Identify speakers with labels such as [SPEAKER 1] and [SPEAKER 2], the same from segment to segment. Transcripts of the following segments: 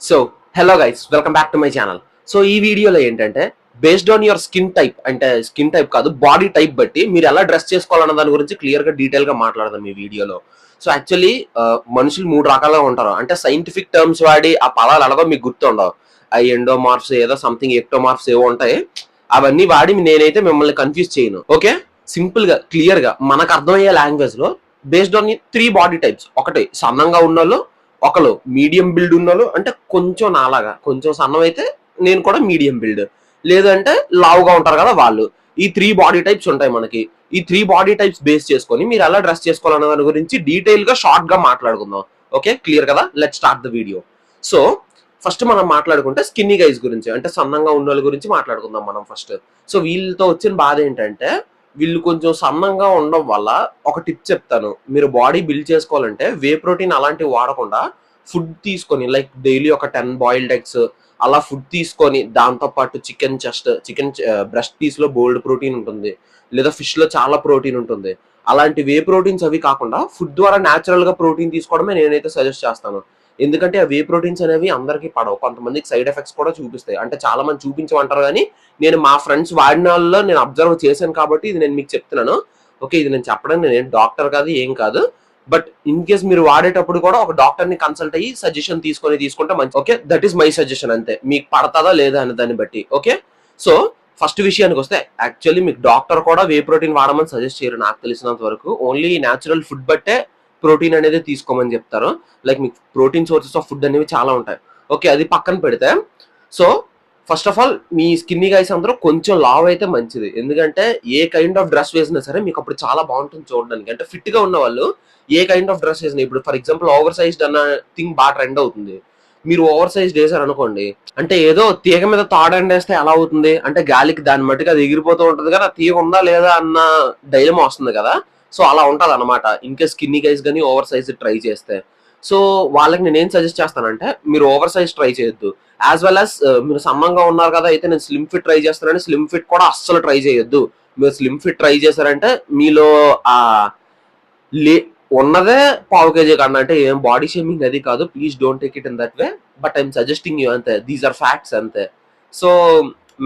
[SPEAKER 1] So hello guys, welcome back to my channel. So ఈ వీడియోలో ఏంటంటే based on your skin type, అంటే skin type కాదు body type బట్టి మీరు ఎలా డ్రెస్ చేసుకోవాలన్న దాని గురించి క్లియర్ గా డీటెయిల్ గా మాట్లాడదాం ఈ వీడియోలో. సో యాక్చువల్లీ మనుషులు మూడు రకాలుగా ఉంటారు. అంటే సైంటిఫిక్ టర్మ్స్ వాడి ఆ పదాలు ఎలాగో మీకు గుర్తుండవు. ఆ ఎండోమార్ఫ్స్ ఏదో సంథింగ్ ఎక్టోమార్ఫ్స్ ఏవో ఉంటాయి. అవన్నీ వాడి నేనైతే మిమ్మల్ని కన్ఫ్యూజ్ చేయను. ఓకే, సింపుల్ గా క్లియర్ గా మనకు అర్థమయ్యే లాంగ్వేజ్ లో బేస్డ్ ఆన్ 3 బాడీ టైప్స్. ఒకటి సన్నంగా ఉన్నోళ్ళు, ఒకరు మీడియం బిల్డ్ ఉన్నోళ్ళు, అంటే కొంచెం నాలాగా కొంచెం సన్నం అయితే నేను కూడా మీడియం బిల్డ్, లేదంటే లావుగా ఉంటారు కదా వాళ్ళు. ఈ 3 బాడీ టైప్స్ ఉంటాయి మనకి. ఈ 3 బాడీ టైప్స్ బేస్ చేసుకొని మీరు ఎలా డ్రెస్ చేసుకోవాలన్న దాని గురించి డీటెయిల్ గా షార్ట్ గా మాట్లాడుకుందాం. ఓకే, క్లియర్ కదా? Let start the video. So first మనం మాట్లాడుకుంటే స్కిన్నీ గైస్ గురించి, అంటే సన్నంగా ఉన్న వాళ్ళ గురించి మాట్లాడుకుందాం మనం ఫస్ట్. సో వీళ్ళతో వచ్చిన బాధ ఏంటంటే వీళ్ళు కొంచెం సన్నంగా ఉండడం వల్ల ఒక టిప్ చెప్తాను. మీరు బాడీ బిల్డ్ చేసుకోవాలంటే వే ప్రోటీన్ అలాంటివి వాడకుండా ఫుడ్ తీసుకొని, లైక్ డైలీ ఒక 10 బాయిల్డ్ ఎగ్స్ అలా ఫుడ్ తీసుకొని, దాంతో పాటు చికెన్ బ్రెస్ట్ పీస్ లో బోల్డ్ ప్రోటీన్ ఉంటుంది, లేదా ఫిష్ లో చాలా ప్రోటీన్ ఉంటుంది. అలాంటి వే ప్రోటీన్స్ అవి కాకుండా ఫుడ్ ద్వారా న్యాచురల్ గా ప్రోటీన్ తీసుకోవడమే నేనైతే సజెస్ట్ చేస్తాను. ఎందుకంటే ఆ వే ప్రోటీన్స్ అనేవి అందరికీ పడవు, కొంతమందికి సైడ్ ఎఫెక్ట్స్ కూడా చూపిస్తాయి. అంటే చాలా మంది చూపించమంటారు, కానీ నేను మా ఫ్రెండ్స్ వాడిన వాళ్ళలో నేను అబ్జర్వ్ చేశాను కాబట్టి ఇది నేను మీకు చెప్తున్నాను. ఓకే, ఇది నేను చెప్పడానికి నేను డాక్టర్ కాదు, ఏం కాదు. బట్ ఇన్ కేస్ మీరు వాడేటప్పుడు కూడా ఒక డాక్టర్ ని కన్సల్ట్ అయ్యి సజెషన్ తీసుకుంటే మంచి. Okay, that is my suggestion, అంతే. మీకు పడతాదా లేదా అనే దాన్ని బట్టి. ఓకే, సో ఫస్ట్ విషయానికి వస్తే యాక్చువల్లీ మీకు డాక్టర్ కూడా వే ప్రోటీన్ వాడమని సజెస్ట్ చేయరు నాకు తెలిసినంత వరకు. ఓన్లీ న్యాచురల్ ఫుడ్ బట్టే ప్రోటీన్ అనేది తీసుకోమని చెప్తారు. లైక్ మీకు ప్రోటీన్ సోర్సెస్ ఆఫ్ ఫుడ్ అనేవి చాలా ఉంటాయి. ఓకే, అది పక్కన పెడితే, so first of all me skinny guys అందరూ కొంచెం లావ్ అయితే మంచిది. ఎందుకంటే ఏ కైండ్ ఆఫ్ డ్రెస్ వేసినా సరే మీకు అప్పుడు చాలా బాగుంటుంది చూడడానికి. అంటే ఫిట్ గా ఉన్న వాళ్ళు ఏ కైండ్ ఆఫ్ డ్రెస్ వేసినా, ఇప్పుడు ఫర్ ఎగ్జాంపుల్ ఓవర్ సైజ్డ్ అన్న థింగ్ బాగా ట్రెండ్ అవుతుంది. మీరు ఓవర్ సైజ్డ్ వేసారు అనుకోండి, అంటే ఏదో తీగ మీద తాడండేస్తే ఎలా అవుతుంది అంటే గాలికి దాని మట్టుకు అది ఎగిరిపోతూ ఉంటుంది కదా, తీగ ఉందా లేదా అన్న డైలమా వస్తుంది కదా. సో అలా ఉంటది అనమాట ఇంకే స్కిన్నీ గైస్ కానీ ఓవర్ సైజ్ ట్రై చేస్తే. సో వాళ్ళకి నేను ఏం సజెస్ట్ చేస్తానంటే మీరు ఓవర్ సైజ్ ట్రై చేయొద్దు. యాజ్ వెల్ యాజ్ మీరు సన్నంగా ఉన్నారు కదా, అయితే నేను స్లిమ్ ఫిట్ ట్రై చేస్తానని స్లిమ్ ఫిట్ కూడా అస్సలు ట్రై చేయొద్దు. మీరు స్లిమ్ ఫిట్ ట్రై చేశారంటే మీలో ఆ లే ఉన్నదే పావు కేజీ కన్నా. అంటే ఏం బాడీ షేమింగ్ అది కాదు, please don't take it in that way. But I'm suggesting you, అంతే. దీస్ ఆర్ ఫ్యాక్ట్స్, అంతే. సో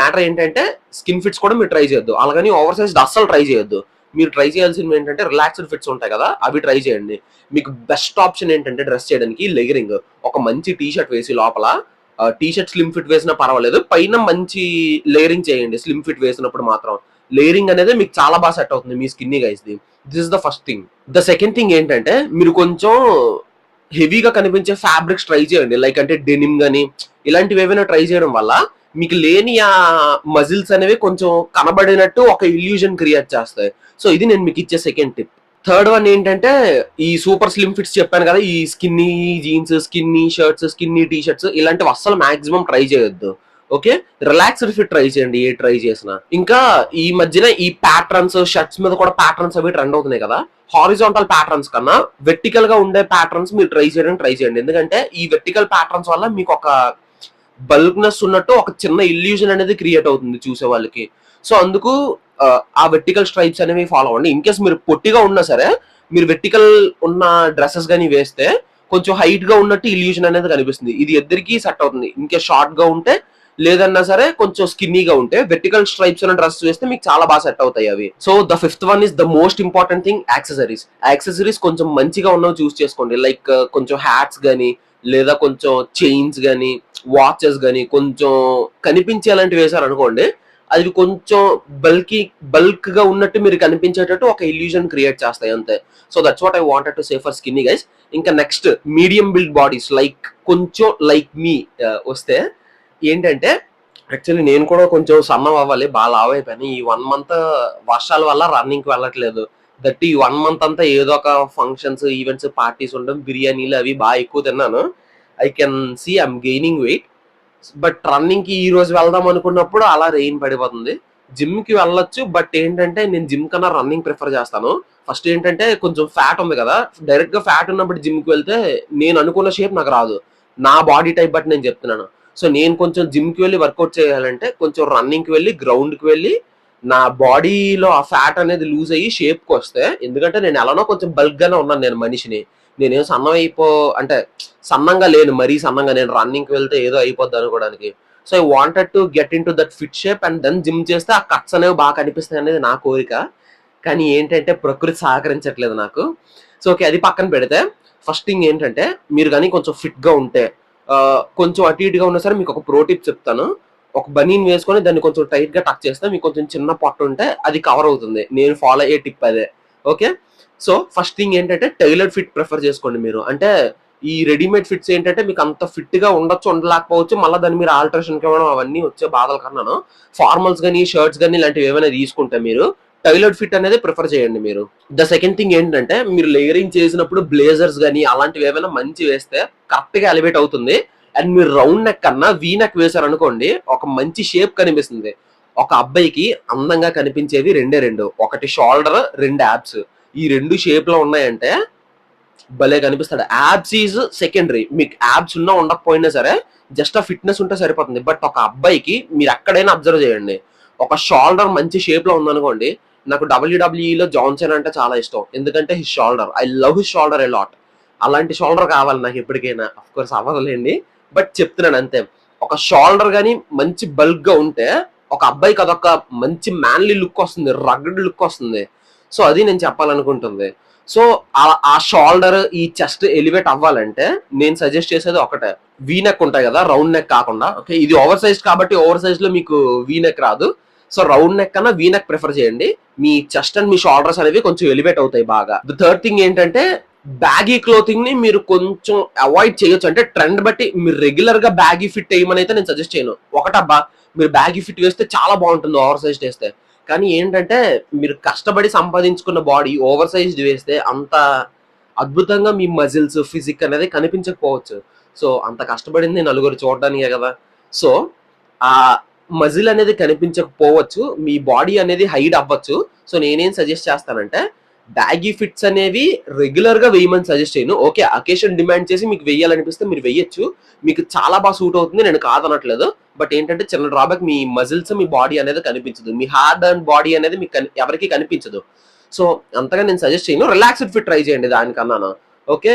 [SPEAKER 1] మ్యాటర్ ఏంటంటే స్కిన్ ఫిట్స్ కూడా మీరు ట్రై చేయొద్దు, అలాగని ఓవర్ సైజ్ అస్సలు ట్రై చేయొద్దు. మీరు ట్రై చేయాల్సింది ఏంటంటే రిలాక్స్డ్ ఫిట్స్ ఉంటాయి కదా, అవి ట్రై చేయండి. మీకు బెస్ట్ ఆప్షన్ ఏంటంటే డ్రెస్ చేయడానికి లెగరింగ్. ఒక మంచి టీ షర్ట్ వేసి లోపల టీ షర్ట్ స్లిమ్ ఫిట్ వేసినా పర్వాలేదు, పైన మంచి లేయరింగ్ చేయండి. స్లిమ్ ఫిట్ వేసినప్పుడు మాత్రం లేయరింగ్ అనేది మీకు చాలా బాగా సెట్ అవుతుంది మీ స్కిన్నీ గైస్ ది. This is the first thing. The second thing ఏంటంటే మీరు కొంచెం హెవీగా కనిపించే ఫ్యాబ్రిక్స్ ట్రై చేయండి. లైక్ అంటే డెనిమ్ గానీ ఇలాంటివి ఏవైనా ట్రై చేయడం వల్ల మీకు లేని ఆ మజిల్స్ అనేవి కొంచెం కనబడినట్టు ఒక ఇల్యూజన్ క్రియేట్ చేస్తాయి. సో ఇది నేను మీకు ఇచ్చే సెకండ్ టిప్. థర్డ్ వన్ ఏంటంటే ఈ సూపర్ స్లిమ్ ఫిట్స్ చెప్పాను కదా, ఈ skinny jeans, skinny shirts, skinny T shirts ఇలాంటివి అస్సలు మాక్సిమం ట్రై చేయొద్దు. ఓకే, రిలాక్స్డ్ ఫిట్ ట్రై చేయండి ఏ ట్రై చేసినా. ఇంకా ఈ మధ్యన ఈ ప్యాటర్న్స్, షర్ట్స్ మీద కూడా ప్యాటర్న్స్ అవి ట్రెండ్ అవుతున్నాయి కదా. హారిజాంటల్ ప్యాటర్న్స్ కన్నా వెర్టికల్ గా ఉండే ప్యాటర్న్స్ మీరు ట్రై చేయండి. ఎందుకంటే ఈ వెర్టికల్ ప్యాటర్న్స్ వల్ల మీకు ఒక బల్క్నెస్ ఉన్నట్టు ఒక చిన్న ఇల్యూజన్ అనేది క్రియేట్ అవుతుంది చూసే వాళ్ళకి. సో అందుకు ఆ వెర్టికల్ స్ట్రైప్స్ అనేవి ఫాలో అవ్వండి. ఇన్ కేస్ మీరు పొట్టిగా ఉన్నా సరే మీరు వెర్టికల్ ఉన్న డ్రెస్సెస్ కానీ వేస్తే కొంచెం హైట్ గా ఉన్నట్టు ఇల్యూజన్ అనేది కనిపిస్తుంది. ఇది ఇద్దరికి సెట్ అవుతుంది. ఇన్ కేస్ షార్ట్ గా ఉంటే, లేదన్నా సరే కొంచెం స్కిన్నీగా ఉంటే వెర్టికల్ స్ట్రైప్స్ ఉన్న డ్రెస్ వేస్తే మీకు చాలా బాగా సెట్ అవుతాయి అవి. So the fifth one is the most important thing, accessories. Accessories కొంచెం మంచిగా ఉన్నవి చూస్ చేసుకోండి. లైక్ కొంచెం హ్యాట్స్ గానీ, లేదా కొంచెం చైన్స్ గానీ, వాచెస్ గానీ కొంచెం కనిపించేలాంటివి వేసారు అనుకోండి, అది కొంచెం బల్క్ గా ఉన్నట్టు మీరు కనిపించేటట్టు ఒక ఇల్యూజన్ క్రియేట్ చేస్తాయి, అంతే. So that's what I wanted to say for skinny guys. ఇంకా next medium build bodies, like కొంచెం లైక్ మీ వస్తే ఏంటంటే, యాక్చువల్లీ నేను కూడా కొంచెం సన్నం అవ్వాలి, బాగా లావ్ అయిపోయాను. ఈ 1 మంత్ వర్షాల వల్ల రన్నింగ్ కి వెళ్ళట్లేదు. దట్ ఈ 1 మంత్ అంతా ఏదో ఒక ఫంక్షన్స్, ఈవెంట్స్, పార్టీస్ ఉండడం, బిర్యానీలు అవి బాగా ఎక్కువ తిన్నాను. I can see I'm gaining weight. But running కి ఈ రోజు వెళ్దాం అనుకున్నప్పుడు అలా రెయిన్ పడిపోతుంది. జిమ్ కి వెళ్ళొచ్చు, బట్ ఏంటంటే నేను జిమ్ కన్నా రన్నింగ్ ప్రిఫర్ చేస్తాను. ఫస్ట్ ఏంటంటే కొంచెం ఫ్యాట్ ఉంది కదా, డైరెక్ట్ గా ఫ్యాట్ ఉన్నప్పుడు జిమ్ కి వెళ్తే నేను అనుకున్న షేప్ నాకు రాదు. నా బాడీ టైప్ బట్టి నేను చెప్తున్నాను. సో నేను కొంచెం జిమ్ కి వెళ్ళి వర్కౌట్ చేయాలంటే కొంచెం రన్నింగ్ కి వెళ్ళి, గ్రౌండ్ కి వెళ్ళి నా బాడీలో ఆ ఫ్యాట్ అనేది లూజ్ అయ్యి షేప్ కి వస్తే, ఎందుకంటే నేను ఎలానో కొంచెం బల్క్ గానే ఉన్నాను నేను మనిషిని. నేనేం సన్నం అంటే సన్నంగా లేను, మరీ సన్నంగా. నేను రన్నింగ్కి వెళ్తే ఏదో అయిపోద్ది అనుకోవడానికి. So I wanted to get into that fit shape and then gym చేస్తే ఆ కట్స్ అనేవి బాగా కనిపిస్తాయి అనేది నా కోరిక. కానీ ఏంటంటే ప్రకృతి సహకరించట్లేదు నాకు. సో ఓకే, అది పక్కన పెడితే ఫస్ట్ థింగ్ ఏంటంటే మీరు కానీ కొంచెం ఫిట్గా ఉంటే, కొంచెం అటు ఇటుగా ఉన్నా సరే మీకు ఒక ప్రో టిప్ చెప్తాను. ఒక బనీన్ వేసుకొని దాన్ని కొంచెం టైట్గా టక్ చేస్తే మీకు కొంచెం చిన్న పొట్ట ఉంటే అది కవర్ అవుతుంది. నేను ఫాలో అయ్యే టిప్ అదే. ఓకే, సో ఫస్ట్ థింగ్ ఏంటంటే టైలర్డ్ ఫిట్ ప్రిఫర్ చేసుకోండి మీరు. అంటే ఈ రెడీమేడ్ ఫిట్స్ ఏంటంటే మీకు అంత ఫిట్ గా ఉండొచ్చు, ఉండలేకపోవచ్చు, మళ్ళీ దాన్ని మీరు ఆల్టరేషన్ ఇవ్వడం అవన్నీ వచ్చే బాధల కన్నాను ఫార్మల్స్ కానీ షర్ట్స్ కానీ ఇలాంటివి ఏమైనా తీసుకుంటే మీరు టైలర్డ్ ఫిట్ అనేది ప్రిఫర్ చేయండి మీరు. ద సెకండ్ థింగ్ ఏంటంటే మీరు లేయరింగ్ చేసినప్పుడు బ్లేజర్స్ కానీ అలాంటివి ఏమైనా మంచి వేస్తే కరెక్ట్ గా ఎలివేట్ అవుతుంది. అండ్ మీరు రౌండ్ నెక్ కన్నా వీ నెక్ వేశారు అనుకోండి, ఒక మంచి షేప్ కనిపిస్తుంది. ఒక అబ్బాయికి అందంగా కనిపించేది రెండే రెండు, ఒకటి షోల్డర్, రెండు యాబ్స్. ఈ రెండు షేప్ లో ఉన్నాయంటే భలే కనిపిస్తాడు. యాబ్స్ ఈజ్ సెకండరీ, మీకు యాబ్స్ ఉన్నా ఉండకపోయినా సరే జస్ట్ ఆ ఫిట్నెస్ ఉంటే సరిపోతుంది. బట్ ఒక అబ్బాయికి మీరు ఎక్కడైనా అబ్జర్వ్ చేయండి, ఒక షోల్డర్ మంచి షేప్ లో ఉందనుకోండి. నాకు డబ్ల్యూడబ్ల్యూఈలో జాన్సన్ అంటే చాలా ఇష్టం, ఎందుకంటే his shoulder, I love his shoulder a lot. అలాంటి షోల్డర్ కావాలి నాకు ఎప్పటికైనా. అఫ్ కోర్స్ అవ్వదులేండి, బట్ చెప్తున్నాను అంతే. ఒక షోల్డర్ కానీ మంచి బల్క్ గా ఉంటే ఒక అబ్బాయికి అదొక మంచి మ్యాన్లీ లుక్ వస్తుంది, రగ్గడ్ లుక్ వస్తుంది. సో అది నేను చెప్పాలనుకుంటుంది. సో ఆ షోల్డర్, ఈ చెస్ట్ ఎలివేట్ అవ్వాలంటే నేను సజెస్ట్ చేసేది ఒకటే, వీ నెక్ ఉంటాయి కదా, రౌండ్ నెక్ కాకుండా. ఓకే, ఇది ఓవర్ సైజ్ కాబట్టి ఓవర్ సైజ్ లో మీకు వీ నెక్ రాదు. సో రౌండ్ నెక్ కన్నా వీ నెక్ ప్రిఫర్ చేయండి. మీ చెస్ట్ అండ్ మీ షోల్డర్స్ అనేవి కొంచెం ఎలివేట్ అవుతాయి బాగా. ద థర్డ్ థింగ్ ఏంటంటే బ్యాగీ క్లోతింగ్ ని మీరు కొంచెం అవాయిడ్ చేయొచ్చు. అంటే ట్రెండ్ బట్టి మీరు రెగ్యులర్ గా బ్యాగీ ఫిట్ వేయమని అయితే నేను సజెస్ట్ చేయను. ఒకటబ్బా, మీరు బ్యాగీ ఫిట్ వేస్తే చాలా బాగుంటుంది ఓవర్ సైజ్ వేస్తే. కానీ ఏంటంటే మీరు కష్టపడి సంపాదించుకున్న బాడీ ఓవర్ సైజ్డ్ వేస్తే అంత అద్భుతంగా మీ మజిల్స్ ఫిజిక్ అనేది కనిపించకపోవచ్చు. సో అంత కష్టపడింది నలుగురు చూడడానికే కదా. సో ఆ మజిల్ అనేది కనిపించకపోవచ్చు, మీ బాడీ అనేది హైడ్ అవ్వచ్చు. సో నేనేం సజెస్ట్ చేస్తానంటే బ్యాగీ ఫిట్స్ అనేవి రెగ్యులర్ గా వేయమని సజెస్ట్ చేయను. ఓకే, అకేషన్ డిమాండ్ చేసి మీకు వెయ్యాలనిపిస్తే మీరు వెయ్యొచ్చు, మీకు చాలా బాగా సూట్ అవుతుంది, నేను కాదనట్లేదు. బట్ ఏంటంటే చిన్న డ్రాబ్యాక్, మీ మజిల్స్ మీ బాడీ అనేది కనిపించదు, మీ హార్డ్ అండ్ బాడీ అనేది మీకు ఎవరికి కనిపించదు. సో అంతగా నేను సజెస్ట్ చేయను. రిలాక్స్డ్ ఫిట్ ట్రై చేయండి దానికన్నాను. ఓకే,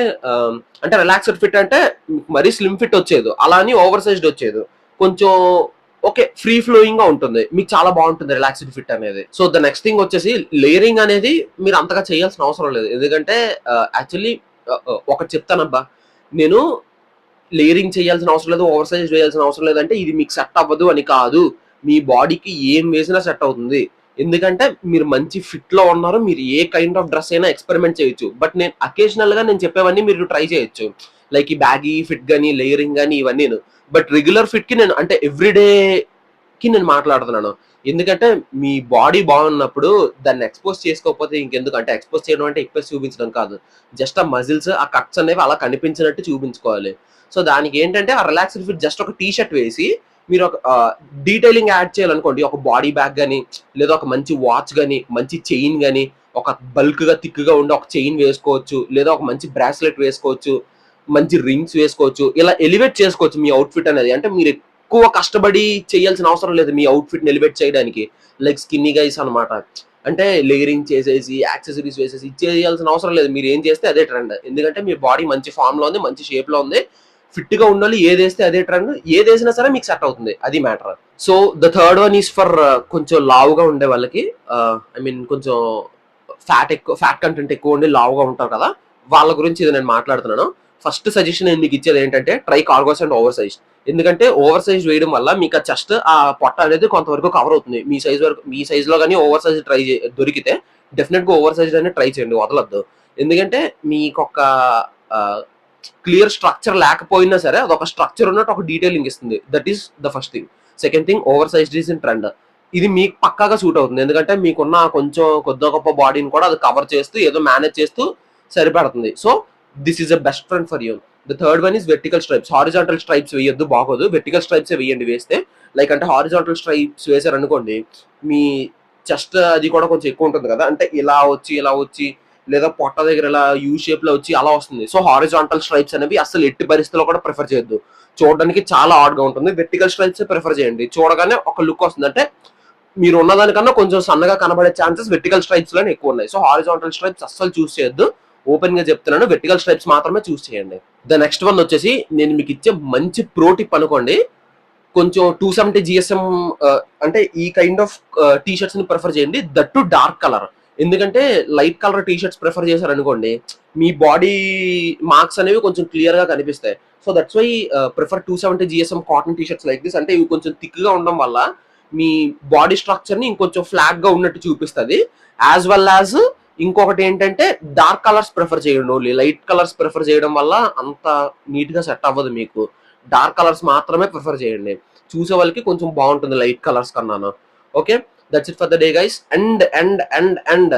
[SPEAKER 1] అంటే రిలాక్స్డ్ ఫిట్ అంటే మరీ స్లిమ్ ఫిట్ వచ్చేది, అలా అని ఓవర్ సైజ్డ్ వచ్చేది, కొంచెం ఓకే ఫ్రీ ఫ్లోయింగ్ గా ఉంటుంది, మీకు చాలా బాగుంటుంది రిలాక్స్డ్ ఫిట్ అనేది. సో ద నెక్స్ట్ థింగ్ వచ్చేసి లేయరింగ్ అనేది మీరు అంతగా చేయాల్సిన అవసరం లేదు. ఎందుకంటే యాక్చువల్లీ ఒకటి చెప్తానబ్బా, నేను లేయరింగ్ చేయాల్సిన అవసరం లేదు, ఓవర్ సైజ్ వేయాల్సిన అవసరం లేదంటే ఇది మీకు సెట్ అవ్వదు అని కాదు. మీ బాడీకి ఏం వేసినా సెట్ అవుతుంది. ఎందుకంటే మీరు మంచి ఫిట్ లో ఉన్నారు, మీరు ఏ కైండ్ ఆఫ్ డ్రెస్ అయినా ఎక్స్పెరిమెంట్ చేయొచ్చు. బట్ నేను అకేషనల్ గా నేను చెప్పేవన్నీ మీరు ట్రై చేయొచ్చు, లైక్ ఈ బ్యాగీ ఫిట్ గానీ లేయరింగ్ గానీ ఇవన్నీ. బట్ రెగ్యులర్ ఫిట్ కి నేను అంటే ఎవ్రీడే కి నేను మాట్లాడుతున్నాను. ఎందుకంటే మీ బాడీ బాగున్నప్పుడు దాన్ని ఎక్స్పోజ్ చేసుకోకపోతే ఇంకెందుకు. అంటే ఎక్స్పోజ్ చేయడం అంటే ఎక్కువ చూపించడం కాదు, జస్ట్ ఆ మజిల్స్ ఆ కట్స్ అనేవి అలా కనిపించినట్టు చూపించుకోవాలి. సో దానికి ఏంటంటే ఆ రిలాక్స్డ్ ఫిట్ జస్ట్ ఒక టీ షర్ట్ వేసి మీరు ఒక డీటెయిలింగ్ యాడ్ చేయాలనుకోండి, ఒక బాడీ బ్యాగ్ కానీ, లేదా ఒక మంచి వాచ్ కానీ, మంచి చైన్ కానీ, ఒక బల్క్ గా థిక్ గా ఉండే ఒక చైన్ వేసుకోవచ్చు, లేదా ఒక మంచి బ్రాస్లెట్ వేసుకోవచ్చు, మంచి రింగ్స్ వేసుకోవచ్చు. ఇలా ఎలివేట్ చేసుకోవచ్చు మీ అవుట్ఫిట్ అనేది. అంటే మీరు ఎక్కువ కష్టపడి చేయాల్సిన అవసరం లేదు మీ అవుట్ఫిట్ ని ఎలివేట్ చేయడానికి. లైక్ స్కిన్నీ గైస్ అనమాట, అంటే లేయరింగ్ చేసేసి యాక్సెసరీస్ వేసేసి ఇచ్చేయాల్సిన అవసరం లేదు. మీరు ఏం చేస్తే అదే ట్రెండ్, ఎందుకంటే మీ బాడీ మంచి ఫామ్ లో ఉంది, మంచి షేప్ లో ఉంది, ఫిట్ గా ఉండాలి. ఏది వేస్తే అదే ట్రెండ్, ఏది వేసినా సరే మీకు సెట్ అవుతుంది, అది matter. So the third one is for కొంచెం లావుగా ఉండే వాళ్ళకి, ఐ మీన్ కొంచెం ఫ్యాట్ కంటెంట్ ఎక్కువ ఉండి లావుగా ఉంటారు కదా, వాళ్ళ గురించి ఇది నేను మాట్లాడుతున్నాను. ఫస్ట్ సజెషన్ నేను మీకు ఇచ్చేది ఏంటంటే try cargos and over size. ఎందుకంటే ఓవర్ సైజ్ వేయడం వల్ల మీకు ఆ చెస్ట్ ఆ పొట్ట అనేది కొంతవరకు కవర్ అవుతుంది. మీ సైజ్ వరకు, మీ సైజ్ లో కానీ ఓవర్ సైజ్ దొరికితే డెఫినెట్ గా ఓవర్ సైజ్ అనేది ట్రై చేయండి, వదలొద్దు. ఎందుకంటే మీకు ఒక క్లియర్ స్ట్రక్చర్ లేకపోయినా సరే అదొక స్ట్రక్చర్ ఉన్నట్టు ఒక డీటెయిలింగ్ ఇస్తుంది. That is the first thing. Second thing, over size is in trend. ఇది మీకు పక్కాగా సూట్ అవుతుంది, ఎందుకంటే మీకున్న కొంచెం కొద్ది గొప్ప బాడీని కూడా అది కవర్ చేస్తూ ఏదో మేనేజ్ చేస్తూ సరిపడుతుంది. So this is a best friend for you. The third one is vertical stripes. Horizontal stripes వేయొద్దు, బాగోదు. వెర్టికల్ స్ట్రైప్స్ వేయండి. వేస్తే లైక్ అంటే హారిజాంటల్ స్ట్రైప్స్ వేసారు అనుకోండి, మీ చెస్ట్ అది కూడా కొంచెం ఎక్కువ ఉంటుంది కదా, అంటే ఇలా వచ్చి లేదా పొట్ట దగ్గర ఇలా యూ షేప్ లో వచ్చి అలా వస్తుంది. సో హారిజాంటల్ స్ట్రైప్స్ అనేవి అసలు ఎట్టి పరిస్థితుల్లో కూడా ప్రిఫర్ చేయొద్దు, చూడడానికి చాలా ఆడ్ గా ఉంటుంది. వెర్టికల్ స్ట్రైప్స్ ప్రిఫర్ చేయండి, చూడగానే ఒక లుక్ వస్తుంది. అంటే మీరు ఉన్నదానికన్నా కొంచెం సన్నగా కనబడే ఛాన్సెస్ వెర్టికల్ స్ట్రైప్స్ లోనే ఎక్కువ ఉన్నాయి. సో హారిజాంటల్ స్ట్రైప్స్ అస్సలు చూస్ చేయొద్దు, ఓపెన్ గా చెప్తున్నాను, వెర్టికల్ స్ట్రైప్స్ మాత్రమే చూస్ చేయండి. ద నెక్స్ట్ వన్ వచ్చేసి నేను మీకు ఇచ్చే మంచి ప్రో టిప్ అనుకోండి. కొంచెం 270 జిఎస్ఎం అంటే ఈ కైండ్ ఆఫ్ టీ షర్ట్స్ ని ప్రిఫర్ చేయండి, దట్ టు డార్క్ కలర్. ఎందుకంటే light colour T shirts prefer చేశారనుకోండి, మీ బాడీ మార్క్స్ అనేవి కొంచెం క్లియర్ గా కనిపిస్తాయి. So that's why prefer 270 GSM cotton T shirts like this. అంటే ఇవి కొంచెం థిక్ గా ఉండడం వల్ల మీ బాడీ స్ట్రక్చర్ ని ఇంకొంచెం ఫ్లాట్ గా ఉన్నట్టు చూపిస్తుంది. యాజ్ వెల్ యాజ్ ఇంకొకటి ఏంటంటే డార్క్ కలర్స్ ప్రిఫర్ చేయండి. ఓన్లీ లైట్ కలర్స్ ప్రిఫర్ చేయడం వల్ల అంత నీట్ గా సెట్ అవ్వదు మీకు. డార్క్ కలర్స్ మాత్రమే ప్రిఫర్ చేయండి, చూసే వాళ్ళకి కొంచెం బాగుంటుంది లైట్ కలర్స్ కన్నాను. Okay, that's it for the day guys. And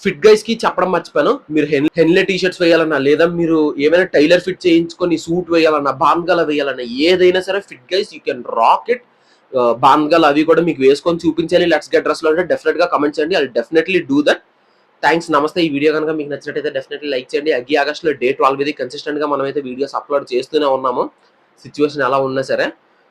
[SPEAKER 1] fit guys కి చెప్పడం మర్చిపోయాను, మీరు హెన్లే టీ షర్ట్స్ వేయాలన్నా, లేదా మీరు ఏమైనా టైలర్ ఫిట్ చేయించుకొని సూట్ వేయాలన్నా, బాన్గల వేయాలన్నా, ఏదైనా సరే fit guys you can rock it. Bandhgala అవి కూడా మీకు వేసుకొని చూపించాలి లెట్స్ గెట్ డ్రెస్ లో అంటే డెఫినెట్ గా కమెంట్ చేయండి, I definitely do that. Thanks, నమస్తే. ఈ వీడియో కనుక మీకు నచ్చినట్టయితే డెఫినెట్లీ లైక్ చేయండి. అగ్గి ఆగస్ట్లో డే 12 కన్సిస్టెంట్ గా మనమైతే వీడియోస్ అప్లోడ్ చేస్తూనే ఉన్నాము, సిచ్యువేషన్ ఎలా ఉన్నా సరే.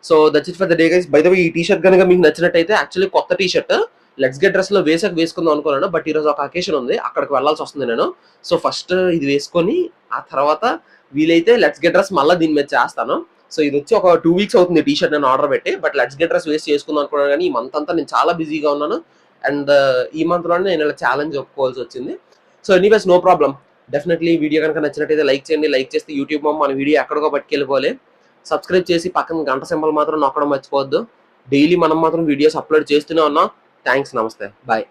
[SPEAKER 1] So that's it for the day guys. By the way, ఈ టీ షర్ట్ కనుక మీకు నచ్చినట్టయితే, యాక్చువల్లీ కొత్త T shirt let's get dress లో వేసుకుందాం అనుకున్నాను, బట్ ఈ రోజు ఒక అకేషన్ ఉంది, అక్కడికి వెళ్ళాల్సి వస్తుంది నేను. సో ఫస్ట్ ఇది వేసుకొని ఆ తర్వాత వీలైతే లెట్స్ గెట్ డ్రెస్ మళ్ళీ దీని మీద చేస్తాను. సో ఇది వచ్చి ఒక 2 వీక్స్ అవుతుంది టీ షర్ట్ నేను ఆర్డర్ పెట్టి, బట్ లెట్స్ గెట్ డ్రెస్ చేసుకుందాం అనుకున్నాను, కానీ ఈ మంత్ అంతా నేను చాలా బిజీగా ఉన్నాను. అండ్ ఈ మంత్ లోనే నేను ఇలా ఛాలెంజ్ ఒప్పుకోవాల్సి వచ్చింది. So anyways, no problem. Definitely video కనుక నచ్చినట్టయితే లైక్ చేయండి. లైక్ చేస్తే యూట్యూబ్ మన వీడియో ఎక్కడికో పట్టుకెళ్ళిపోవాలి. సబ్స్క్రైబ్ చేసి పక్కన గంట సింబల్ మాత్రం నొక్కడం మర్చిపోవద్దు. డైలీ మనం మాత్రం వీడియోస్ అప్లోడ్ చేస్తూనే ఉన్నాం. థ్యాంక్స్, నమస్తే, బాయ్.